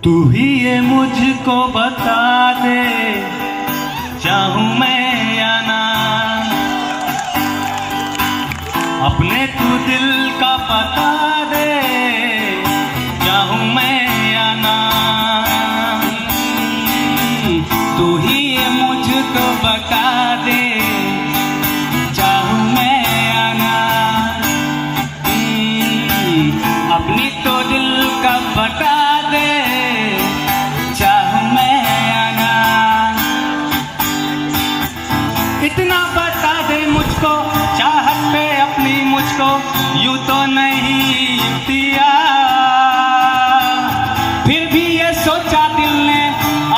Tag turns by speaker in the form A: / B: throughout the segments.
A: तू ही ये मुझको बता दे, चाहूं मैं या ना, अपने तू दिल का बता दे, चाहूं मैं या ना। तू ही ये मुझको बता दे, चाहूं मैं या ना, अपनी तो दिल का बता दे, चाहूं मैं या ना। इतना बता दे मुझको, चाहत पे अपनी मुझको यूं तो नहीं दिया, फिर भी ये सोचा दिल ने,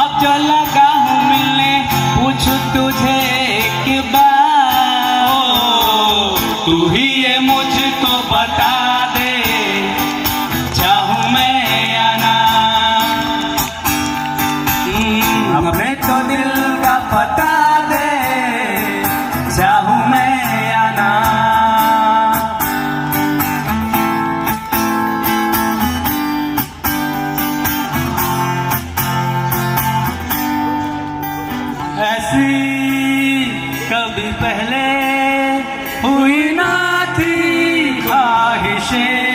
A: अब जो लगा हूं मिलने, पूछूं तुझे एक बार। तू ही ये मुझको बता दे, चाहूं मैं या ना, अपने तो दिल का बता दे, चाहूं मैं या ना। ऐसी कभी पहले हुई ना थी ख्वाहिशें,